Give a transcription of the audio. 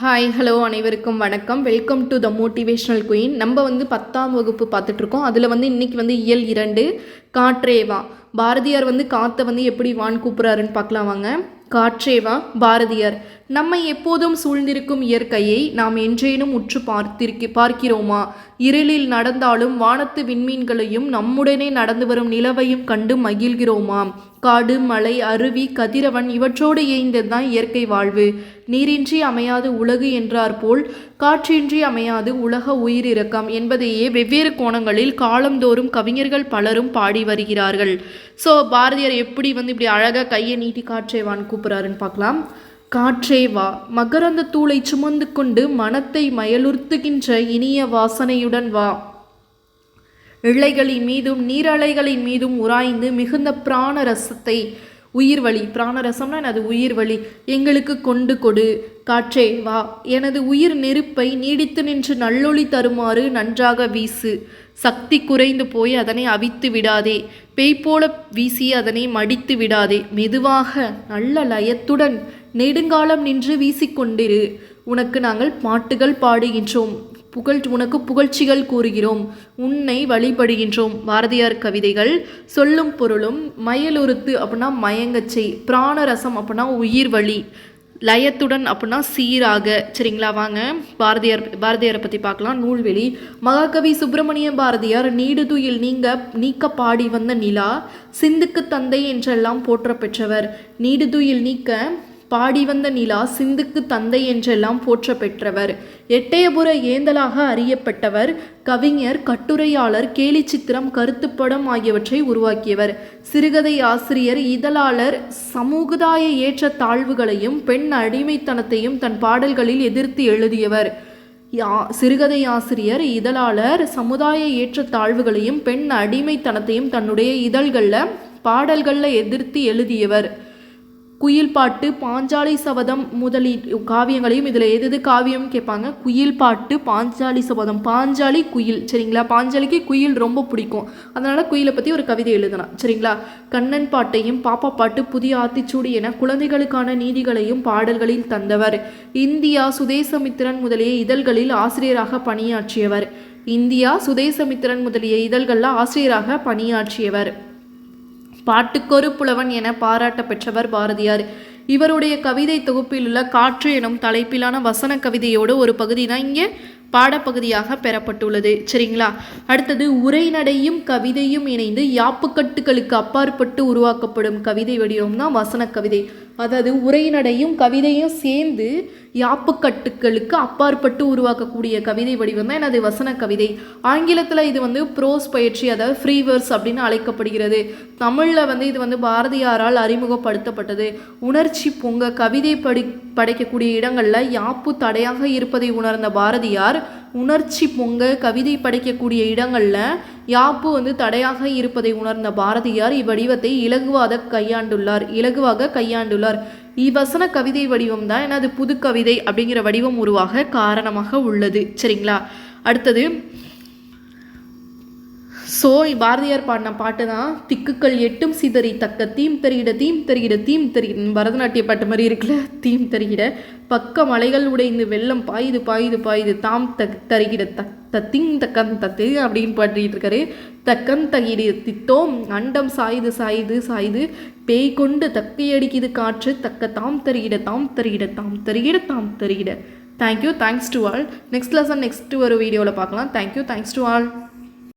Hi hello அனைவருக்கும் வணக்கம். Welcome to the motivational queen. நம்ம 10ஆம் வகுப்பு பார்த்துட்ருக்கோம். அதில் இன்றைக்கி இயல் 2 காற்றேவா. பாரதியார் காற்றை எப்படி வான் கூப்பிட்றாருன்னு பார்க்கலாம் வாங்க. காற்றேவா. பாரதியார். நம்மை எப்போதும் சூழ்ந்திருக்கும் இயற்கையை நாம் என்றேனும் உற்று பார்க்கிறோமா? இருளில் நடந்தாலும் வானத்து விண்மீன்களையும் நம்முடனே நடந்து வரும் நிலவையும் கண்டு மகிழ்கிறோமா? காடு, மலை, அருவி, கதிரவன் இவற்றோடு இயைந்ததுதான் இயற்கை வாழ்வு. நீரின்றி அமையாது உலகு என்றார் போல் காற்றின்றி அமையாது உலக உயிரிறக்கம் என்பதையே வெவ்வேறு கோணங்களில் காலந்தோறும் கவிஞர்கள் பலரும் பாடி வருகிறார்கள். ஸோ பாரதியார் எப்படி இப்படி அழகாக கையை நீட்டி காற்றேவான்னு கூப்பிட்றாருன்னு பார்க்கலாம். காற்றேவா. மகரந்த தூளை சுமந்து கொண்டு மனத்தை மயலுறுத்துகின்ற இனிய வாசனையுடன் வா. இழைகளின் மீதும் நீரலைகளின் மீதும் உராய்ந்து மிகுந்த பிராண ரசத்தை உயிர்வழி, பிராணரசம்னா அது உயிர்வழி, எங்களுக்கு கொண்டு கொடு. காற்றே வா. எனது உயிர் நெருப்பை நீடித்து நின்று நல்லொளி தருமாறு நன்றாக வீசு. சக்தி குறைந்து போய் அதனை அவித்து விடாதே. பேய்போல வீசி அதனை மடித்து விடாதே. மெதுவாக நல்ல லயத்துடன் நெடுங்காலம் நின்று வீசிக்கொண்டிரு. உனக்கு நாங்கள் பாட்டுகள் பாடுகின்றோம், உனக்கு புகழ்ச்சிகள் கூறுகிறோம், உன்னை வழிபடுகின்றோம். பாரதியார் கவிதைகள். சொல்லும் பொருளும். மயலுறுத்து அப்படின்னா மயங்கச்சை, பிராணரசம் அப்படின்னா உயிர் வழி, லயத்துடன் அப்படின்னா சீராக. சரிங்களா, வாங்க பாரதியாரை பற்றி பார்க்கலாம். நூல்வெளி. மகாகவி சுப்பிரமணிய பாரதியார் நீடுதுயில் நீக்க பாடி வந்த நிலா, சிந்துக்கு தந்தை என்றெல்லாம் போற்ற பெற்றவர். நீடுதுயில் நீக்க பாடி வந்த நிலா, சிந்துக்கு தந்தை என்றெல்லாம் போற்ற பெற்றவர். எட்டயபுர ஏந்தலாக அறியப்பட்டவர். கவிஞர், கட்டுரையாளர், கேலி சித்திரம், கருத்துப்படம் ஆகியவற்றை உருவாக்கியவர். சிறுகதை ஆசிரியர், இதழாளர். சமுதாய ஏற்ற தாழ்வுகளையும் பெண் அடிமைத்தனத்தையும் தன் பாடல்களில் எதிர்த்து எழுதியவர். சிறுகதை ஆசிரியர், இதழாளர், சமுதாய ஏற்ற தாழ்வுகளையும் பெண் அடிமைத்தனத்தையும் தன்னுடைய இதழ்களில் பாடல்களில் எதிர்த்து எழுதியவர். குயில் பாட்டு, பாஞ்சாலி சபதம் முதலி காவியங்களையும், இதில் எது காவியம் கேட்பாங்க. குயில் பாட்டு, பாஞ்சாலி சபதம். பாஞ்சாலி குயில். சரிங்களா, பாஞ்சாலிக்கு குயில் ரொம்ப பிடிக்கும், அதனால் குயிலை பற்றி ஒரு கவிதை எழுதலாம். சரிங்களா. கண்ணன் பாட்டையும் பாப்பா பாட்டு, புதிய ஆத்திச்சூடி என குழந்தைகளுக்கான நீதிகளையும் பாடல்களில் தந்தவர். இந்தியா, சுதேசமித்திரன் முதலிய இதழ்களில் ஆசிரியராக பணியாற்றியவர். இந்தியா, சுதேசமித்திரன் முதலிய இதழ்களில் ஆசிரியராக பணியாற்றியவர். பாட்டுக்கொரு புலவன் என பாராட்ட பெற்றவர் பாரதியார். இவருடைய கவிதை தொகுப்பில் உள்ள காற்று எனும் தலைப்பிலான வசன கவிதையோடு ஒரு பகுதி தான் இங்கே பாடப்பகுதியாக பெறப்பட்டுள்ளது. சரிங்களா. அடுத்தது, உரைநடையும் கவிதையும் இணைந்து யாப்புக்கட்டுகளுக்கு அப்பாற்பட்டு உருவாக்கப்படும் கவிதை வடிவம் தான் வசன கவிதை. அதாவது உரைநடையும் கவிதையும் சேர்ந்து யாப்புக்கட்டுகளுக்கு அப்பாற்பட்டு உருவாக்கக்கூடிய கவிதை வடிவம் தான் எனது வசன கவிதை. ஆங்கிலத்தில் இது ப்ரோஸ் பயிற்சி, அதாவது ஃப்ரீ வேர்ஸ் அப்படின்னு அழைக்கப்படுகிறது. தமிழில் இது பாரதியாரால் அறிமுகப்படுத்தப்பட்டது. உணர்ச்சி பொங்க கவிதை படைக்கக்கூடிய இடங்களில் யாப்பு தடையாக இருப்பதை உணர்ந்த பாரதியார் உணர்ச்சி பொங்க கவிதை படைக்கக்கூடிய இடங்களில் யாப்பு தடையாக இருப்பதை உணர்ந்த பாரதியார் இவ்வடிவத்தை இலகுவாக கையாண்டுள்ளார். இவ்வசன கவிதை வடிவம் தான் எனது புது கவிதை அப்படிங்கிற வடிவம் உருவாக காரணமாக உள்ளது. சரிங்களா. அடுத்தது, ஸோ பாரதியார் பாடின பாட்டு தான் திக்குக்கள் எட்டும் சிதறி தக்க தீம் தருகிட தீம் தருகிட தீம் தருகிட. பரதநாட்டிய பாட்டு மாதிரி இருக்குல்ல. தீம் தருகிட பக்க மலைகள் உடைந்து வெள்ளம் பாயுது பாயுது பாயுது தாம் தருகிட தத்திங் தக்கன் தத்து அப்படின்னு பாடிட்டு இருக்காரு. தக்கன் தகிடு தித்தோம் அண்டம் சாயுது சாயுது சாயுது பேய் கொண்டு தக்கையடிக்குது காற்று தக்க தாம் தருகிட தாம் தருகிட தாம் தருகிட தாம் தருகிட. Thank you, thanks to all. Next lesson next ஒரு வீடியோவில் பார்க்கலாம். Thank you, thanks to all.